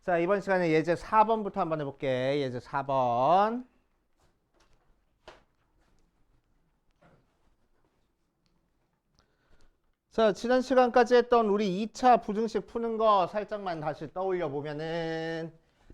자, 이번 시간에 예제 4번부터 한번 해볼게. 예제 4번. 자, 지난 시간까지 했던 우리 2차 부등식 푸는 거 살짝만 다시 떠올려 보면은,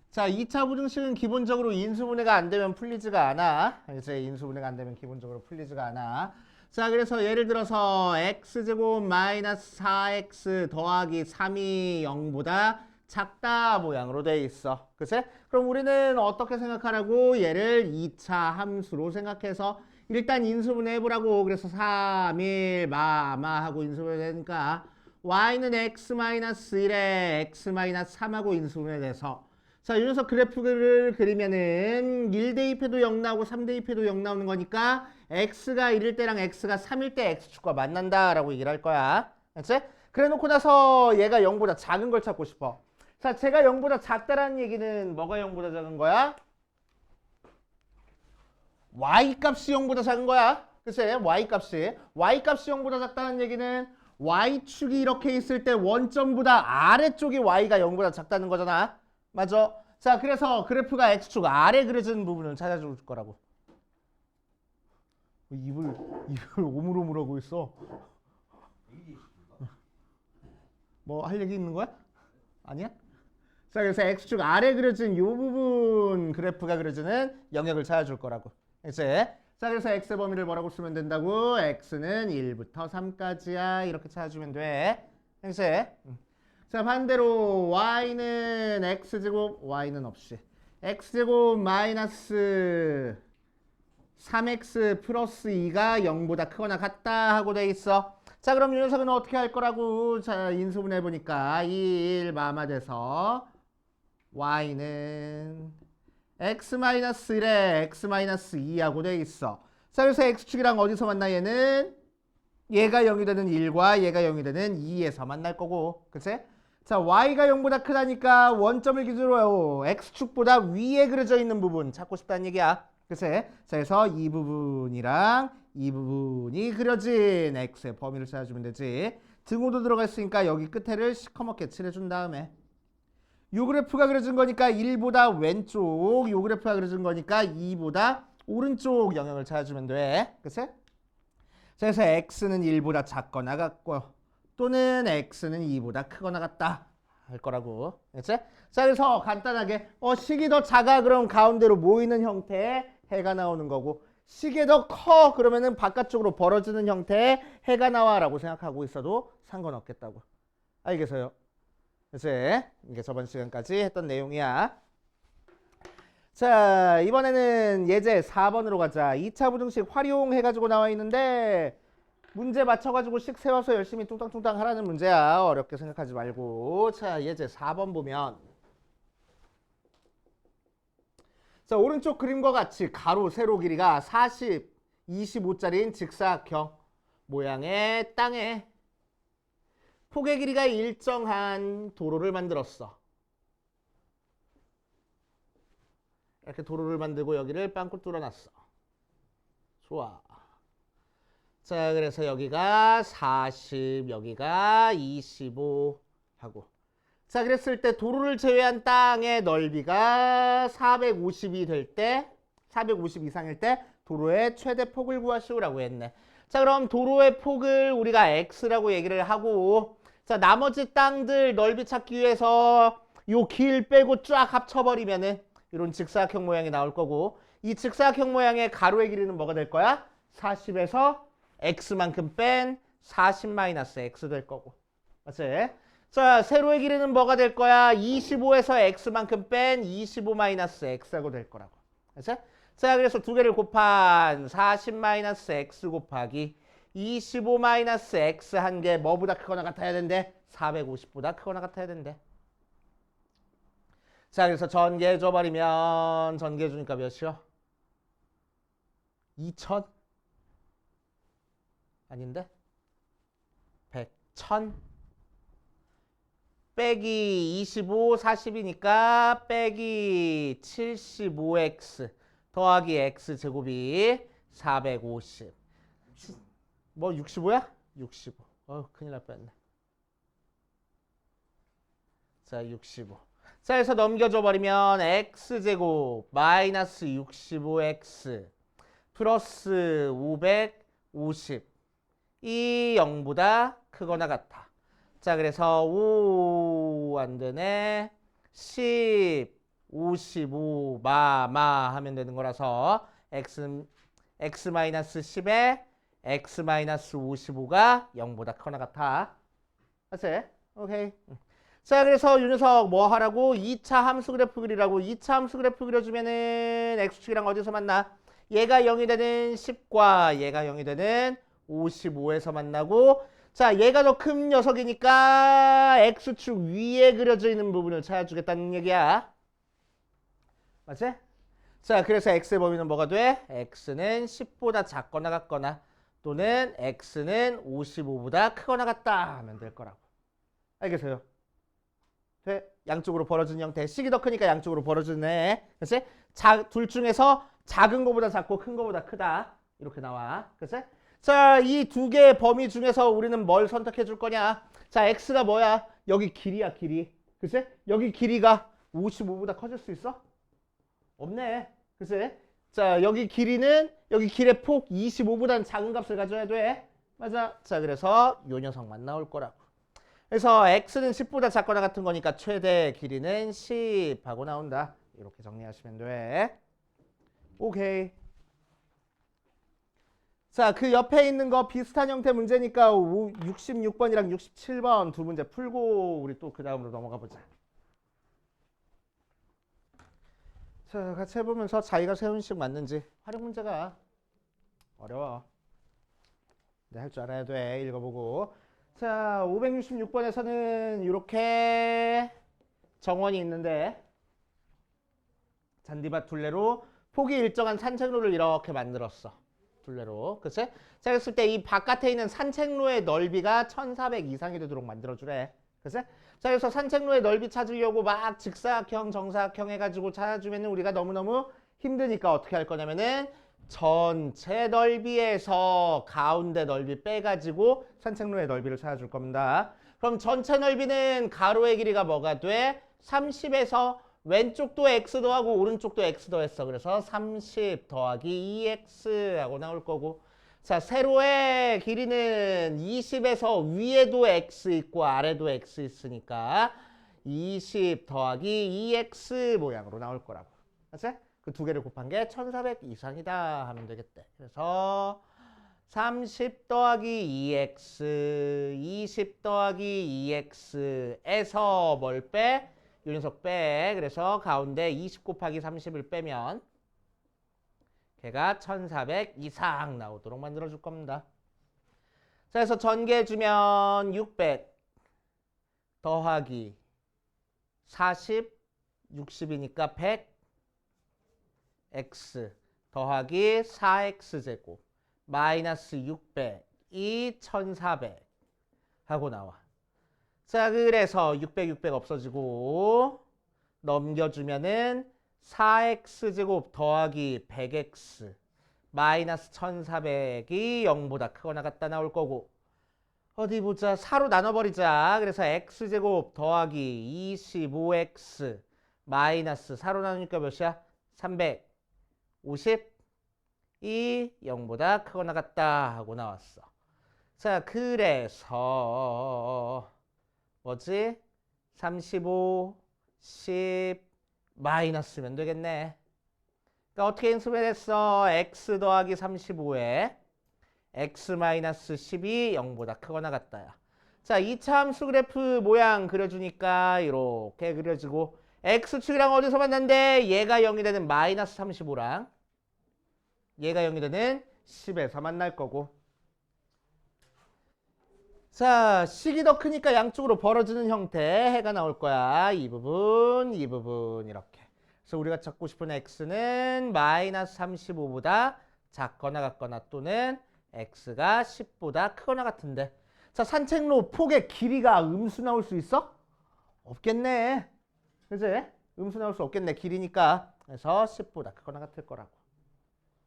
자, 2차 부등식은 기본적으로 인수분해가 안 되면 풀리지가 않아. 이제 인수분해가 안 되면 기본적으로 풀리지가 않아. 자, 그래서 예를 들어서 x제곱 마이너스 4x 더하기 3이 0보다 작다 모양으로 돼 있어. 그치? 그럼 우리는 어떻게 생각하라고? 얘를 2차 함수로 생각해서 일단 인수분해 해보라고. 그래서 3, 1, 마마 하고 인수분해 되니까 y는 x-1에 x-3하고 인수분해 돼서, 자, 이 녀석 그래프를 그리면은 1 대입해도 0 나오고 3 대입해도 0 나오는 거니까 x가 1일 때랑 x가 3일 때 x축과 만난다라고 얘기를 할 거야. 알지? 그래 놓고 나서 얘가 0보다 작은 걸 찾고 싶어. 자, 제가 0보다 작다라는 얘기는 뭐가 0보다 작은 거야? y값이 0보다 작은 거야. 그치? y값이 0보다 작다는 얘기는 y축이 이렇게 있을 때 원점보다 아래쪽이 y가 0보다 작다는 거잖아. 맞아. 자, 그래서 그래프가 x축 아래 그려진 부분을 찾아줄 거라고. 입을 오물오물하고 있어. 뭐 할 얘기 있는 거야? 아니야? 자, 그래서 x축 아래 그려진 이 부분 그래프가 그려지는 영역을 찾아줄 거라고. 이제 자, 그래서 x의 범위를 뭐라고 쓰면 된다고? x는 1부터 3까지야. 이렇게 찾아주면 돼. 이제 자, 반대로 y는 x제곱, y는 없이 x제곱 마이너스 3x 플러스 2가 0보다 크거나 같다 하고 돼 있어. 자, 그럼 이 녀석은 어떻게 할 거라고? 자, 인수분해 보니까 1 마마 돼서 y는 x-1에 x-2하고 돼 있어. 자, 그래서 x축이랑 어디서 만나 얘는? 얘가 0이 되는 1과 얘가 0이 되는 2에서 만날 거고. 그치? 자, y가 0보다 크다니까 원점을 기준으로 x축보다 위에 그려져 있는 부분 찾고 싶다는 얘기야. 그치? 자, 그래서 이 부분이랑 이 부분이 그려진 x의 범위를 찾아주면 되지. 등호도 들어가 있으니까 여기 끝에를 시커멓게 칠해준 다음에 요 그래프가 그려진 거니까 1보다 왼쪽, 요 그래프가 그려진 거니까 2보다 오른쪽 영역을 찾아주면 돼. 그치? 자, 그래서 x는 1보다 작거나 같고 또는 x는 2보다 크거나 같다 할 거라고. 그치? 자, 그래서 간단하게 식이 더 작아 그럼 가운데로 모이는 형태의 해가 나오는 거고, 식이 더 커 그러면은 바깥쪽으로 벌어지는 형태의 해가 나와라고 생각하고 있어도 상관없겠다고. 알겠어요? 그치? 이게 저번 시간까지 했던 내용이야. 자, 이번에는 예제 4번으로 가자. 2차 부등식 활용해가지고 나와 있는데 문제 맞춰가지고 식 세워서 열심히 뚱땅뚱땅 하라는 문제야. 어렵게 생각하지 말고. 자, 예제 4번 보면, 자, 오른쪽 그림과 같이 가로 세로 길이가 40, 25짜리인 직사각형 모양의 땅에 폭의 길이가 일정한 도로를 만들었어. 이렇게 도로를 만들고 여기를 빵꾸 뚫어놨어. 좋아. 자, 그래서 여기가 40, 여기가 25 하고. 자, 그랬을 때 도로를 제외한 땅의 넓이가 450이 될 때, 450 이상일 때 도로의 최대 폭을 구하시오라고 했네. 자, 그럼 도로의 폭을 우리가 x라고 얘기를 하고, 자, 나머지 땅들 넓이 찾기 위해서 요 길 빼고 쫙 합쳐버리면은 이런 직사각형 모양이 나올 거고, 이 직사각형 모양의 가로의 길이는 뭐가 될 거야? 40에서 x만큼 뺀 40-x 될 거고. 맞지? 자, 세로의 길이는 뭐가 될 거야? 25에서 x만큼 뺀 25-x하고 될 거라고. 맞지? 자, 그래서 두 개를 곱한 40-x 곱하기 25-x 한 개 뭐보다 크거나 같아야 된대? 450보다 크거나 같아야 된대. 자, 그래서 전개해줘버리면 전개해주니까 몇이요? 2000? 아닌데? 100, 1000? 빼기 25, 40이니까 빼기 75x 더하기 x제곱이 450. 뭐 65야? 65. 큰일 날 뻔했네. 자, 65. 자, 그래서 넘겨줘 버리면 x제곱 마이너스 65x 플러스 550 이 0보다 크거나 같아. 자, 그래서 5 안 되네. 10, 55 마마 하면 되는 거라서 x 마이너스 10에 x 마이너스 55가 0보다 크거나 같아. 맞지? 오케이. 자, 그래서 이 녀석 뭐 하라고? 2차 함수 그래프 그리라고. 2차 함수 그래프 그려주면은 x축이랑 어디서 만나? 얘가 0이 되는 10과 얘가 0이 되는 55에서 만나고, 자, 얘가 더 큰 녀석이니까 x축 위에 그려져 있는 부분을 찾아주겠다는 얘기야. 맞지? 자, 그래서 x의 범위는 뭐가 돼? x는 10보다 작거나 같거나 또는 x는 55보다 크거나 같다 하면 될 거라고. 알겠어요? 돼? 양쪽으로 벌어지는 형태. 식이 더 크니까 양쪽으로 벌어지네. 그치? 둘 중에서 작은 거보다 작고 큰 거보다 크다. 이렇게 나와. 그치? 자, 이 두 개의 범위 중에서 우리는 뭘 선택해 줄 거냐? 자, x가 뭐야? 여기 길이야, 길이. 그치? 여기 길이가 55보다 커질 수 있어? 없네. 그치? 자, 여기 길이는 여기 길의 폭 25보다는 작은 값을 가져야 돼. 맞아. 자, 그래서 요 녀석만 나올 거라고. 그래서 x는 10보다 작거나 같은 거니까 최대 길이는 10 하고 나온다. 이렇게 정리하시면 돼. 오케이. 자, 그 옆에 있는 거 비슷한 형태 문제니까 66번이랑 67번 두 문제 풀고 우리 또 그 다음으로 넘어가 보자. 자, 같이 해보면서 자기가 세운 식 맞는지. 활용 문제가 어려워. 근데 할 줄 알아야 돼. 읽어보고. 자, 566번에서는 이렇게 정원이 있는데 잔디밭 둘레로 폭이 일정한 산책로를 이렇게 만들었어. 둘레로. 그치? 자, 그랬을 때 이 바깥에 있는 산책로의 넓이가 1400 이상이 되도록 만들어주래. 그치? 자, 그래서 산책로의 넓이 찾으려고 막 직사각형, 정사각형 해가지고 찾아주면 우리가 너무너무 힘드니까 어떻게 할 거냐면은 전체 넓이에서 가운데 넓이 빼가지고 산책로의 넓이를 찾아줄 겁니다. 그럼 전체 넓이는 가로의 길이가 뭐가 돼? 30에서 왼쪽도 x 더하고 오른쪽도 x 더했어. 그래서 30 더하기 2x 하고 나올 거고. 자, 세로의 길이는 20에서 위에도 x 있고 아래도 x 있으니까 20 더하기 2x 모양으로 나올 거라고. 맞지? 그 두 개를 곱한 게 1400 이상이다 하면 되겠대. 그래서 30 더하기 2x, 20 더하기 2x에서 뭘 빼? 요 녀석 빼. 그래서 가운데 20 곱하기 30을 빼면 걔가 1400 이상 나오도록 만들어줄 겁니다. 자, 그래서 전개해주면 600 더하기 40, 60이니까 100 x 더하기 4x제곱 마이너스 600이 1400 하고 나와. 자, 그래서 600, 600 없어지고 넘겨주면은 4x제곱 더하기 100x 마이너스 1400이 0보다 크거나 같다 나올 거고. 어디 보자. 4로 나눠버리자. 그래서 x제곱 더하기 25x 마이너스 4로 나누니까 몇이야? 350이 0보다 크거나 같다 하고 나왔어. 자, 그래서 뭐지? 35, 10 마이너스면 되겠네. 그러니까 어떻게 인수면 됐어? x 더하기 35에 x 마이너스 10이 0보다 크거나 같다야. 자, 2차 함수 그래프 모양 그려주니까 이렇게 그려지고 x축이랑 어디서 만난대? 얘가 0이 되는 마이너스 35랑 얘가 0이 되는 10에서 만날 거고. 자, 식이 더 크니까 양쪽으로 벌어지는 형태 해가 나올 거야. 이 부분, 이 부분 이렇게. 그래서 우리가 찾고 싶은 x는 마이너스 35보다 작거나 같거나 또는 x가 10보다 크거나 같은데. 자, 산책로 폭의 길이가 음수 나올 수 있어? 없겠네. 그치? 음수 나올 수 없겠네. 길이니까. 그래서 10보다 크거나 같을 거라고.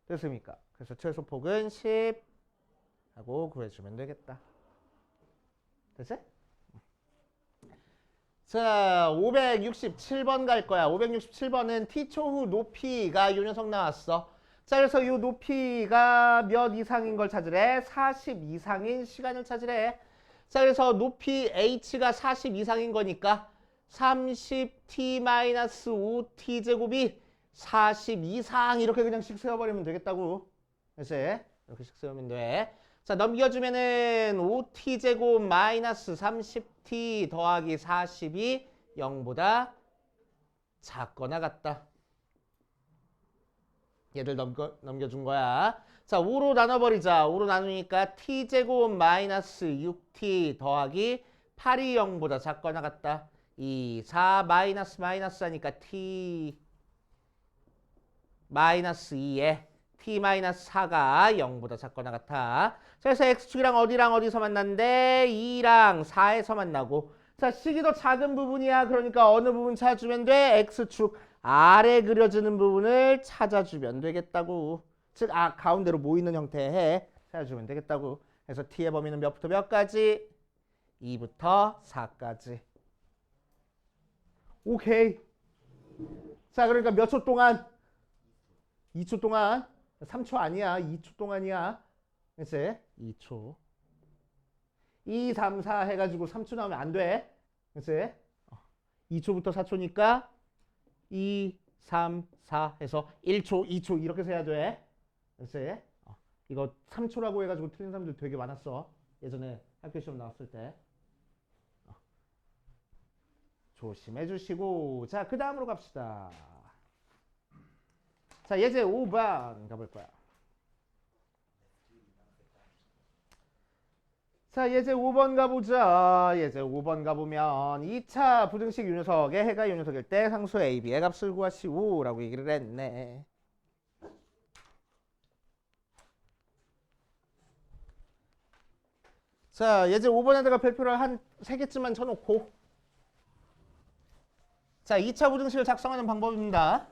됐습니까? 그래서 최소 폭은 10 하고 구해주면 되겠다. 됐지? 자, 567번 갈 거야. 567번은 t초후 높이가 요 녀석 나왔어. 자, 그래서 요 높이가 몇 이상인 걸 찾으래? 40 이상인 시간을 찾으래. 자, 그래서 높이 h가 40 이상인 거니까 30t-5t 제곱이 40 이상 이렇게 그냥씩 세워버리면 되겠다고. 그래서 이렇게씩 세우면 돼. 자, 넘겨주면은 5t 제곱 마이너스 30t 더하기 40이 0보다 작거나 같다. 얘를 넘겨준 거야. 자, 5로 나눠버리자. 5로 나누니까 t 제곱 마이너스 6t 더하기 8이 0보다 작거나 같다. 2, 4 마이너스 하니까 t 마이너스 2에 t 마이너스 4가 0보다 작거나 같아. 그래서 x축이랑 어디랑 어디서 만났는데 2랑 4에서 만나고. 자, 식이 더 작은 부분이야. 그러니까 어느 부분 찾아주면 돼? x축 아래 그려지는 부분을 찾아주면 되겠다고. 즉 가운데로 모이는 형태에 찾아주면 되겠다고. 그래서 t의 범위는 몇부터 몇까지? 2부터 4까지. 오케이. 자, 그러니까 몇 초 동안? 2초 동안. 3초 아니야. 2초 동안이야. 그치? 2초. 2, 3, 4 해가지고 3초 나오면 안 돼. 그치? 2초부터 4초니까 2, 3, 4 해서 1초, 2초 이렇게 세야 돼. 그치? 이거 3초라고 해가지고 틀린 사람들 되게 많았어. 예전에 학교 시험 나왔을 때. 조심해 주시고. 자, 그 다음으로 갑시다. 자, 예제 5번 가볼 거야. 자, 예제 5번 가보자. 예제 5번 가보면 2차 부등식 요 녀석에 해가 요 녀석일 때 상수 a, b의 값을 구하시오 라고 얘기를 했네. 자, 예제 5번에다가 별표를 한 3개쯤만 쳐놓고. 자, 2차 부등식을 작성하는 방법입니다.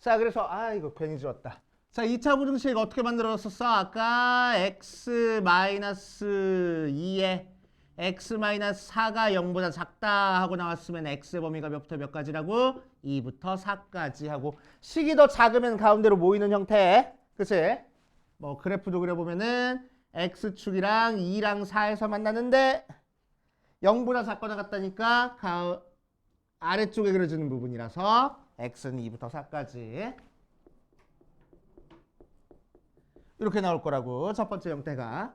자, 그래서 이거 괜히 지웠다. 자, 2차 부등식 어떻게 만들었었어? 아까 x-2에 x-4가 0보다 작다 하고 나왔으면 x의 범위가 몇부터 몇까지라고? 2부터 4까지 하고 식이 더 작으면 가운데로 모이는 형태. 그치? 뭐 그래프도 그려보면은 x축이랑 2랑 4에서 만나는데 0보다 작거나 같다니까 아래쪽에 그려지는 부분이라서 x는 2부터 4까지 이렇게 나올 거라고. 첫 번째 형태가.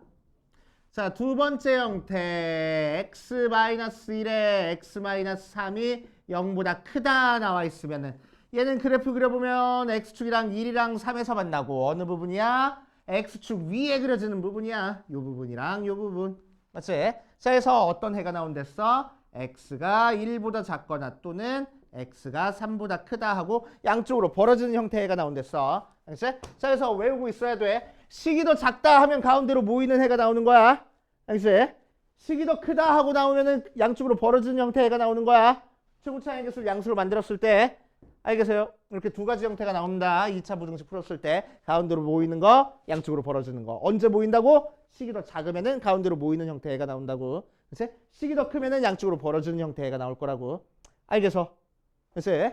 자, 두 번째 형태 x-1에 x-3이 0보다 크다 나와 있으면은 얘는 그래프 그려보면 x축이랑 1이랑 3에서 만나고 어느 부분이야? x축 위에 그려지는 부분이야. 요 부분이랑 요 부분. 맞지? 자, 그래서 어떤 해가 나온댔어? x가 1보다 작거나 또는 x가 3보다 크다 하고 양쪽으로 벌어지는 형태가 나온댔어. 알겠지? 자, 그래서 외우고 있어야 돼. 식이 더 작다 하면 가운데로 모이는 해가 나오는 거야. 알겠지? 식이 더 크다 하고 나오면은 양쪽으로 벌어지는 형태가 나오는 거야. 최고차의 개수를 양수로 만들었을 때. 알겠어요? 이렇게 두 가지 형태가 나옵니다. 2차 부등식 풀었을 때 가운데로 모이는 거, 양쪽으로 벌어지는 거. 언제 모인다고? 식이 더 작으면은 가운데로 모이는 형태가 나온다고. 그치? 식이 더 크면은 양쪽으로 벌어지는 형태가 나올 거라고. 알겠어? 그치?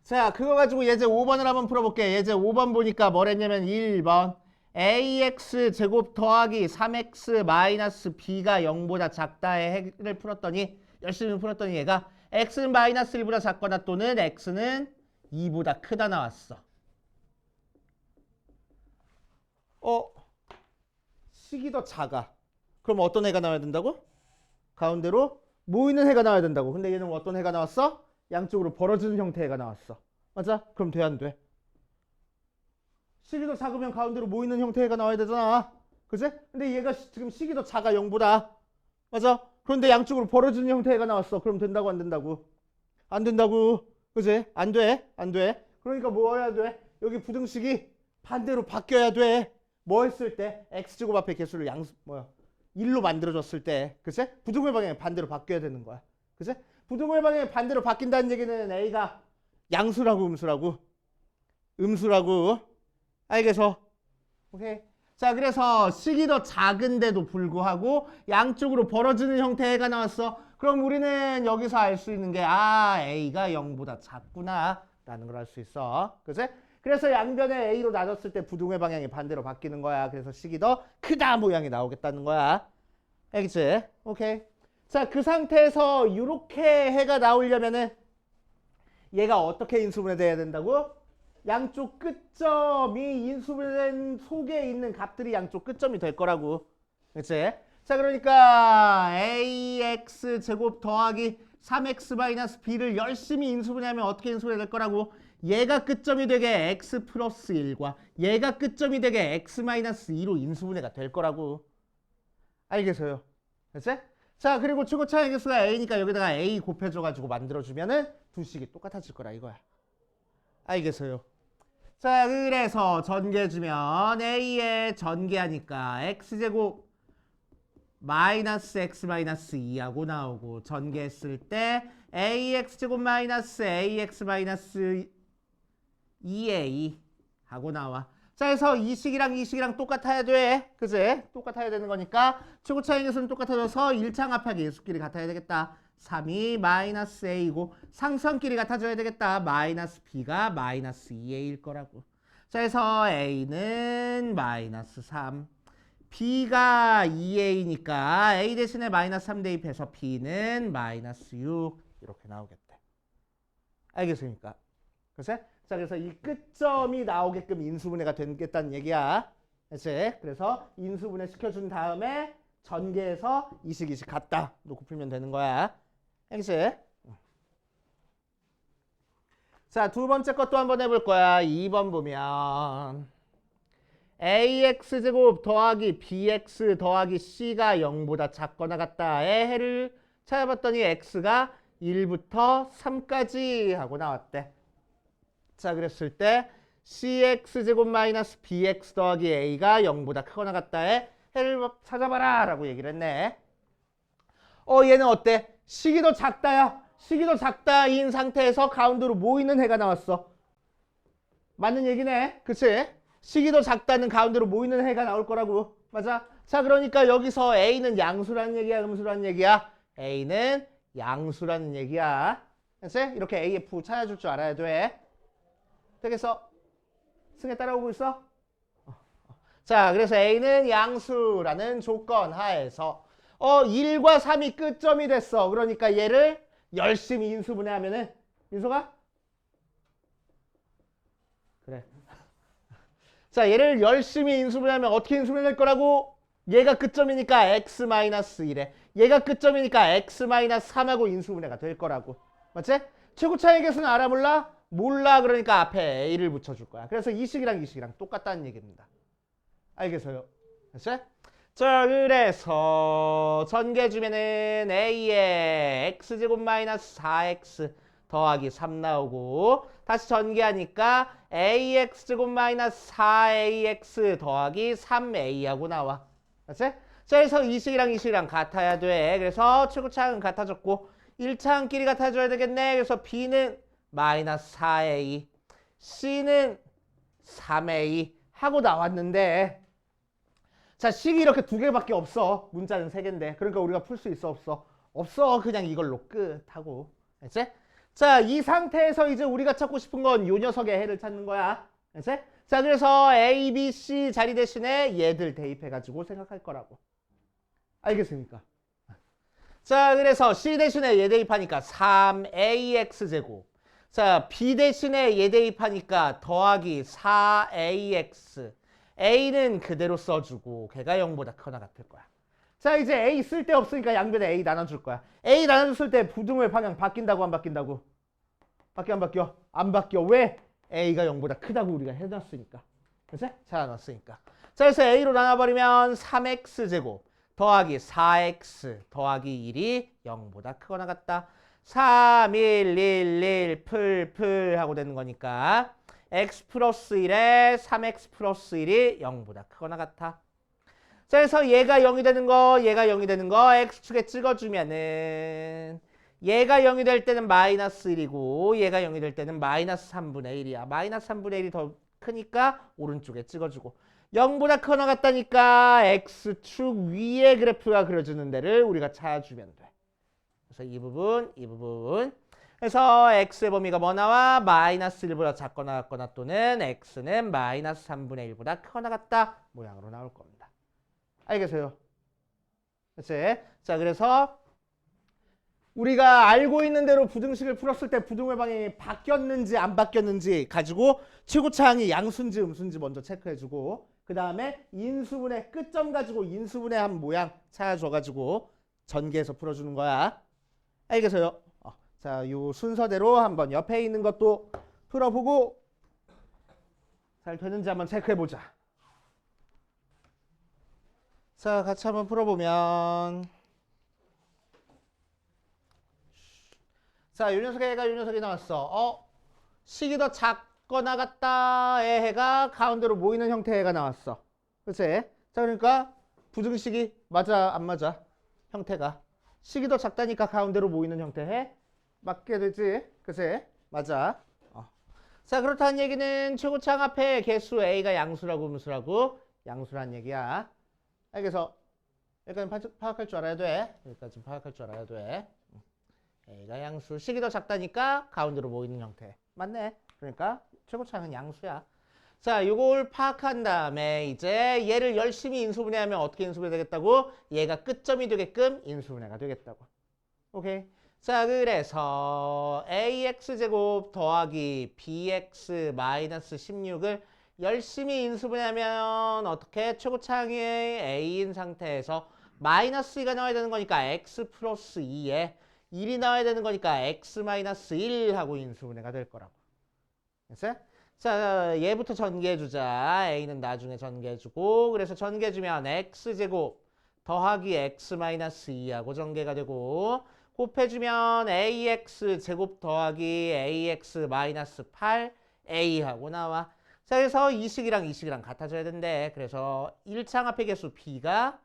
자, 그거 가지고 예제 5번을 한번 풀어볼게. 예제 5번 보니까 뭐랬냐면 1번 ax 제곱 더하기 3x 마이너스 b가 0보다 작다의 해를 풀었더니 열심히 풀었더니 얘가 x는 마이너스 1보다 작거나 또는 x는 2보다 크다 나왔어. 식이 더 작아. 그럼 어떤 해가 나와야 된다고? 가운데로 모이는 해가 나와야 된다고. 근데 얘는 어떤 해가 나왔어? 양쪽으로 벌어지는 형태가 나왔어. 맞아? 그럼 돼, 안 돼? 식이 더 작으면 가운데로 모이는 형태가 나와야 되잖아. 그치? 근데 얘가 지금 식이 더 작아, 0보다. 맞아? 그런데 양쪽으로 벌어지는 형태가 나왔어. 그럼 된다고, 안 된다고? 안 된다고. 그치? 안 돼? 안 돼? 그러니까 뭐 해야 돼? 여기 부등식이 반대로 바뀌어야 돼. 뭐 했을 때? x제곱 앞에 개수를 1로 만들어줬을 때. 그치? 부등호의 방향이 반대로 바뀌어야 되는 거야. 그치? 부등호의 방향이 반대로 바뀐다는 얘기는 a가 양수라고 음수라고? 음수라고. 알겠어? 오케이. 자, 그래서 식이 더 작은데도 불구하고 양쪽으로 벌어지는 형태의 해가 나왔어. 그럼 우리는 여기서 알 수 있는 게 A가 0보다 작구나 라는 걸 알 수 있어. 그치? 그래서 양변에 A로 나눴을 때 부등호의 방향이 반대로 바뀌는 거야. 그래서 식이 더 크다 모양이 나오겠다는 거야. 알겠지? 오케이. 자, 그 상태에서 이렇게 해가 나오려면은 얘가 어떻게 인수분해 돼야 된다고? 양쪽 끝점이 인수분해된 속에 있는 값들이 양쪽 끝점이 될 거라고. 그치? 자, 그러니까 ax 제곱 더하기 3x 마이너스 b를 열심히 인수분해하면 어떻게 인수분해 될 거라고? 얘가 끝점이 되게 x 플러스 1과 얘가 끝점이 되게 x 마이너스 2로 인수분해가 될 거라고. 알겠어요? 그치? 자, 그리고 최고차의 개수가 a니까 여기다가 a 곱해줘가지고 만들어주면은 두 식이 똑같아질 거라 이거야. 알겠어요? 자, 그래서 전개해주면 a에 전개하니까 x제곱 마이너스 x 마이너스 2하고 나오고 전개했을 때 ax제곱 마이너스 ax 마이너스 2a 하고 나와. 자, 그래서 이 식이랑 이 식이랑 똑같아야 돼. 그치? 똑같아야 되는 거니까 최고차의 개수는 똑같아져서 1창 합하기 예수끼리 같아야 되겠다. 3이 마이너스 a이고 상수함끼리 같아져야 되겠다. 마이너스 b가 마이너스 2a일 거라고. 자, 그래서 a는 마이너스 3, b가 2a니까 a 대신에 마이너스 3 대입해서 b는 마이너스 6 이렇게 나오겠대. 알겠습니까? 그치? 자, 그래서 이 끝점이 나오게끔 인수분해가 되겠다는 얘기야. 그치? 그래서 인수분해 시켜준 다음에 전개해서 이식 이식 같다 놓고 풀면 되는 거야. 알겠지? 자, 두 번째 것도 한번 해볼 거야. 2번 보면 ax제곱 더하기 bx 더하기 c가 0보다 작거나 같다의 해를 찾아봤더니 x가 1부터 3까지 하고 나왔대. 자, 그랬을 때 cx제곱 마이너스 bx 더하기 a가 0보다 크거나 같다의 해를 찾아봐라 라고 얘기를 했네. 얘는 어때? 식이 더 작다야. 식이 더 작다인 상태에서 가운데로 모이는 해가 나왔어. 맞는 얘기네. 그치? 식이 더 작다는 가운데로 모이는 해가 나올 거라고. 맞아? 자, 그러니까 여기서 A는 양수라는 얘기야? 음수라는 얘기야? A는 양수라는 얘기야. 그치? 이렇게 AF 찾아줄 줄 알아야 돼. 되겠어? 승혜 따라오고 있어? 자, 그래서 A는 양수라는 조건 하에서 1과 3이 끝점이 됐어. 그러니까 얘를 열심히 인수분해하면은 민소가? 그래. 자, 얘를 열심히 인수분해하면 어떻게 인수분해될 거라고? 얘가 끝점이니까 x-1에 얘가 끝점이니까 x-3하고 인수분해가 될 거라고. 맞지? 최고차의 개수는 알아 몰라? 몰라. 그러니까 앞에 a를 붙여줄 거야. 그래서 이 식이랑 이 식이랑 똑같다는 얘기입니다. 알겠어요? 됐지? 자, 그래서 전개해주면은 a에 x제곱 마이너스 4x 더하기 3 나오고 다시 전개하니까 ax제곱 마이너스 4ax 더하기 3a 하고 나와. 맞지? 자, 그래서 이 식이랑 이 식이랑 같아야 돼. 그래서 최고차항은 같아졌고 1차항끼리 같아져야 되겠네. 그래서 b는 마이너스 4a, c는 3a 하고 나왔는데 자, 식이 이렇게 두 개밖에 없어. 문자는 세 개인데. 그러니까 우리가 풀 수 있어? 없어? 없어. 그냥 이걸로 끝하고. 알지? 자, 이 상태에서 이제 우리가 찾고 싶은 건 요 녀석의 해를 찾는 거야. 알지? 자, 그래서 A, B, C 자리 대신에 얘들 대입해가지고 생각할 거라고. 알겠습니까? 자, 그래서 C 대신에 얘 대입하니까 3AX제곱. 자, B 대신에 얘 대입하니까 더하기 4AX. A는 그대로 써주고 걔가 0보다 크거나 같을 거야. 자, 이제 A 쓸 데 없으니까 양변에 A 나눠줄 거야. A 나눠줬을 때 부등호의 방향 바뀐다고 안 바뀐다고? 바뀌어 안 바뀌어? 안 바뀌어. 왜? A가 0보다 크다고 우리가 해놨으니까. 그치? 잘 나눴으니까. 자, 그래서 A로 나눠버리면 3X제곱 더하기 4X 더하기 1이 0보다 크거나 같다. 3, 1, 1, 1, 풀 하고 되는 거니까 x 플러스 1에 3x 플러스 1이 0보다 크거나 같아. 자, 그래서 얘가 0이 되는 거, 얘가 0이 되는 거 x축에 찍어주면은 얘가 0이 될 때는 마이너스 1이고 얘가 0이 될 때는 마이너스 3분의 1이야. 마이너스 3분의 1이 더 크니까 오른쪽에 찍어주고 0보다 커나 같다니까 x축 위에 그래프가 그려주는 데를 우리가 찾아주면 돼. 그래서 이 부분 그래서 x의 범위가 뭐 나와? 마이너스 1보다 작거나 같거나 또는 x는 마이너스 3분의 1보다 크거나 같다 모양으로 나올 겁니다. 알겠어요? 그치? 자, 그래서 우리가 알고 있는 대로 부등식을 풀었을 때 부등호 방향이 바뀌었는지 안 바뀌었는지 가지고 최고차항이 양수인지 음수인지 먼저 체크해주고 그 다음에 인수분해 끝점 가지고 인수분해한 모양 찾아줘가지고 전개해서 풀어주는 거야. 알겠어요? 자, 요 순서대로 한번 옆에 있는 것도 풀어보고 잘 되는지 한번 체크해보자. 자, 같이 한번 풀어보면 자, 요 녀석의 해가 요 녀석이 나왔어. 식이 더 작거나 같다의 해가 가운데로 모이는 형태의 해가 나왔어. 그치? 자, 그러니까 부등식이 맞아 안 맞아? 형태가 식이 더 작다니까 가운데로 모이는 형태의 해 맞게 되지? 그치? 맞아. 자, 그렇다는 얘기는 최고차항 앞에 개수 A가 양수라고 음수라고 양수란 얘기야. 알겠어? 여기까지 파악할 줄 알아야 돼. 여기까지 파악할 줄 알아야 돼. A가 양수, 식이 더 작다니까 가운데로 모이는 형태. 맞네. 그러니까 최고차항은 양수야. 자, 요걸 파악한 다음에 이제 얘를 열심히 인수분해하면 어떻게 인수분해 되겠다고? 얘가 끝점이 되게끔 인수분해가 되겠다고. 오케이. 자, 그래서 ax제곱 더하기 bx 마이너스 16을 열심히 인수분해하면 어떻게? 최고차항의 a인 상태에서 마이너스 2가 나와야 되는 거니까 x 플러스 2에 1이 나와야 되는 거니까 x 마이너스 1 하고 인수분해가 될 거라고. 됐어요? 자, 얘부터 전개해주자. a는 나중에 전개해주고 그래서 전개해주면 x제곱 더하기 x 마이너스 2하고 전개가 되고 곱해주면 ax 제곱 더하기 ax 마이너스 8a하고 나와. 자, 그래서 이 식이랑 같아져야 된대. 그래서 1창 앞의 개수 b가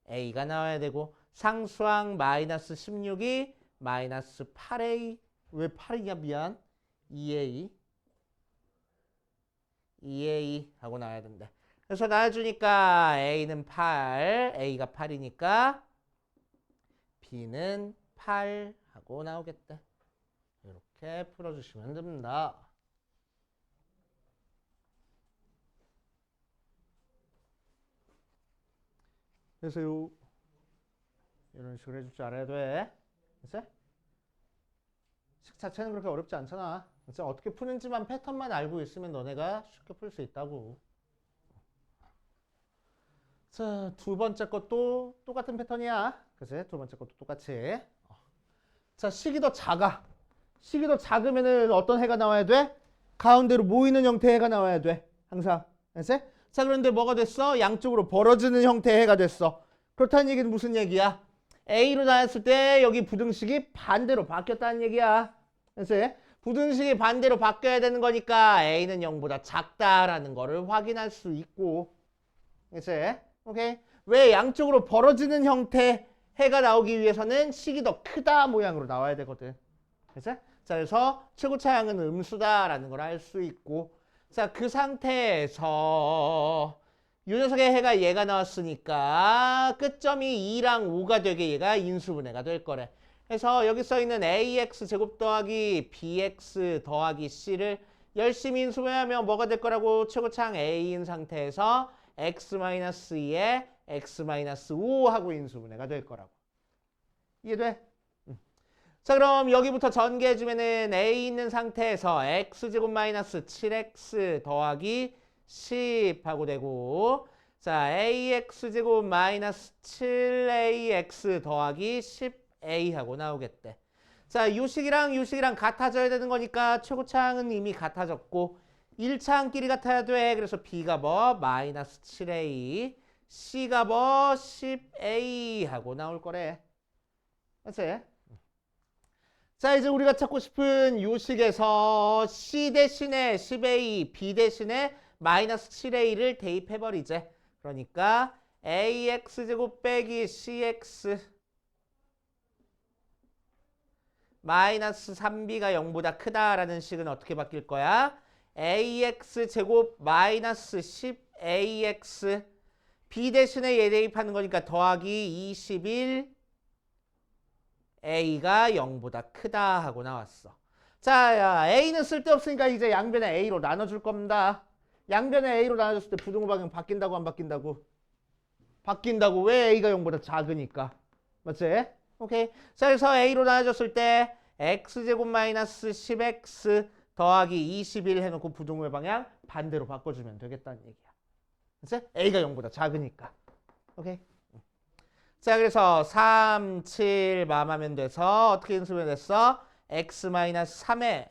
a가 나와야 되고 상수항 마이너스 16이 마이너스 8a 왜 8이냐 미안 2a 하고 나와야 된대. 그래서 나와주니까 a는 8 a가 8이니까 b는 8 하고 나오겠다. 이렇게 풀어주시면 됩니다. 그래서 이런 식으로 해줄 줄 알아야 돼. 그치? 식 자체는 그렇게 어렵지 않잖아. 그치? 어떻게 푸는지만 패턴만 알고 있으면 너네가 쉽게 풀 수 있다고. 자, 두 번째 것도 똑같은 패턴이야. 그치? 두 번째 것도 똑같이. 자, 식이 더 작아. 식이 더 작으면은 어떤 해가 나와야 돼? 가운데로 모이는 형태의 해가 나와야 돼. 항상. 그치? 자, 그런데 뭐가 됐어? 양쪽으로 벌어지는 형태의 해가 됐어. 그렇다는 얘기는 무슨 얘기야? A로 나왔을 때 여기 부등식이 반대로 바뀌었다는 얘기야. 그치? 부등식이 반대로 바뀌어야 되는 거니까 A는 0보다 작다라는 거를 확인할 수 있고. 그치? 오케이? 왜 양쪽으로 벌어지는 형태 해가 나오기 위해서는 식이 더 크다 모양으로 나와야 되거든. 그치? 자, 그래서 최고차항은 음수다라는 걸 알 수 있고. 자, 그 상태에서 이 녀석의 해가 얘가 나왔으니까 끝점이 2랑 5가 되게 얘가 인수분해가 될 거래. 그래서 여기 써있는 ax 제곱 더하기 bx 더하기 c를 열심히 인수분해하면 뭐가 될 거라고? 최고차항 a인 상태에서 x-2에 x-5 하고 인수분해가 될 거라고. 이해돼? 자, 그럼 여기부터 전개해주면은 a 있는 상태에서 x제곱 마이너스 7x 더하기 10 하고 되고 자 ax제곱 마이너스 7ax 더하기 10a 하고 나오겠대. 자, 요식이랑 요식이랑 같아져야 되는 거니까 최고차항은 이미 같아졌고 1차항끼리 같아야 돼. 그래서 b가 뭐? 마이너스 7a c가 뭐? 10a 하고 나올 거래. 그치? 자, 이제 우리가 찾고 싶은 요식에서 c 대신에 10a, b 대신에 마이너스 7a를 대입해버리지. 그러니까 ax제곱 빼기 cx 마이너스 3b가 0보다 크다라는 식은 어떻게 바뀔 거야? ax 제곱 마이너스 10ax b 대신에 얘 대입하는 거니까 더하기 21 a가 0보다 크다 하고 나왔어. 자, 야, a는 쓸데없으니까 이제 양변에 a로 나눠줄 겁니다. 양변에 a로 나눠줬을 때 부등호 방향 바뀐다고 안 바뀐다고? 바뀐다고. 왜 a가 0보다 작으니까. 맞지? 오케이. 자, 그래서 a로 나눠줬을 때 x제곱 마이너스 10x 더하기 21 해놓고 부등호의 방향 반대로 바꿔주면 되겠다는 얘기야. 그치? a가 0보다 작으니까. 오케이. 자, 그래서 3, 7 맘하면 돼서 어떻게 인수면 됐어? x-3에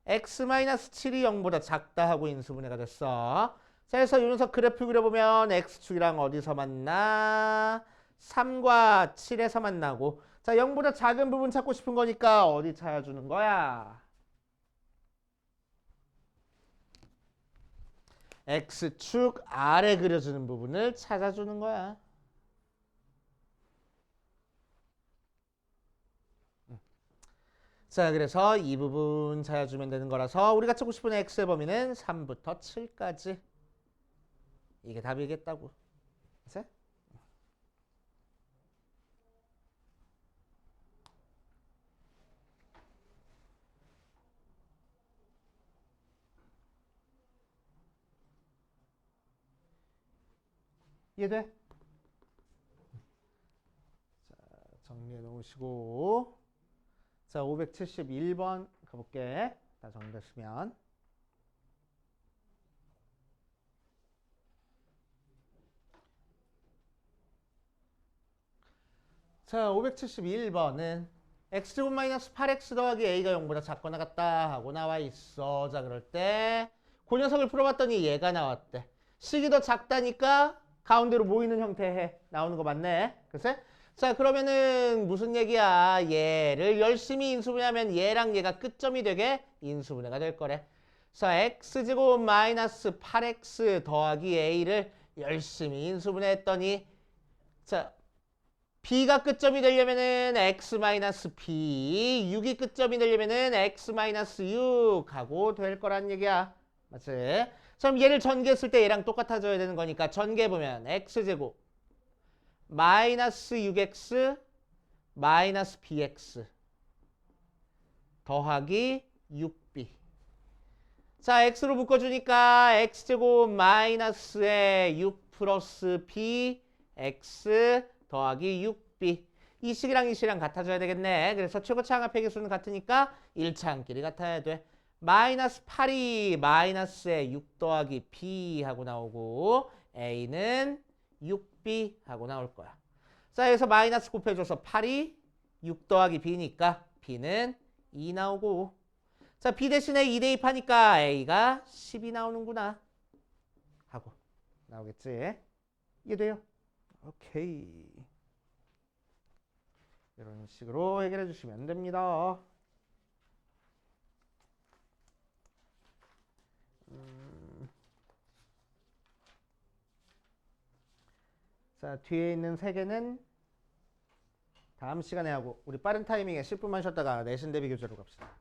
x-7이 0보다 작다 하고 인수분해가 됐어. 자, 그래서 이 녀석 그래프 그려보면 x축이랑 어디서 만나? 3과 7에서 만나고. 자, 0보다 작은 부분 찾고 싶은 거니까 어디 찾아주는 거야? x축 아래 그려주는 부분을 찾아주는 거야. 자, 그래서 이 부분 찾아주면 되는 거라서 우리가 찾고 싶은 x의 범위는 3부터 7까지. 이게 답이겠다고. 그치? 이해돼? 자, 정리해 놓으시고. 자, 571번 가볼게. 다 정리됐으면. 자, 571번은 x제곱 마이너스 8x 더하기 a가 0보다 작거나 같다 하고 나와 있어. 자, 그럴 때 그 녀석을 풀어봤더니 얘가 나왔대. 식이 더 작다니까 가운데로 모이는 형태 나오는 거 맞네. 글쎄? 자, 그러면은 무슨 얘기야? 얘를 열심히 인수분해하면 얘랑 얘가 끝점이 되게 인수분해가 될 거래. 그래서 x제곱 마이너스 8x 더하기 a를 열심히 인수분해했더니 자, b가 끝점이 되려면은 x-b, 6이 끝점이 되려면은 x-6 하고 될 거란 얘기야. 맞지? 그럼 얘를 전개했을 때 얘랑 똑같아져야 되는 거니까 전개해보면 x제곱 마이너스 6x 마이너스 bx 더하기 6b. 자, x로 묶어주니까 x제곱 마이너스에 6 플러스 bx 더하기 6b. 이 식이랑 이 식이랑 같아져야 되겠네. 그래서 최고차 항합 회계수는 같으니까 1차항끼리 같아야 돼. 마이너스 8이 마이너스에 6 더하기 b 하고 나오고 a는 6b 하고 나올 거야. 자, 여기서 마이너스 곱해줘서 8이 6 더하기 b니까 b는 2 나오고. 자, b 대신에 2 대입하니까 a가 10이 나오는구나 하고 나오겠지. 이해돼요? 오케이. 이런 식으로 해결해 주시면 됩니다. 자, 뒤에 있는 3개는 다음 시간에 하고 우리 빠른 타이밍에 10분만 쉬었다가 내신 대비 교재로 갑시다.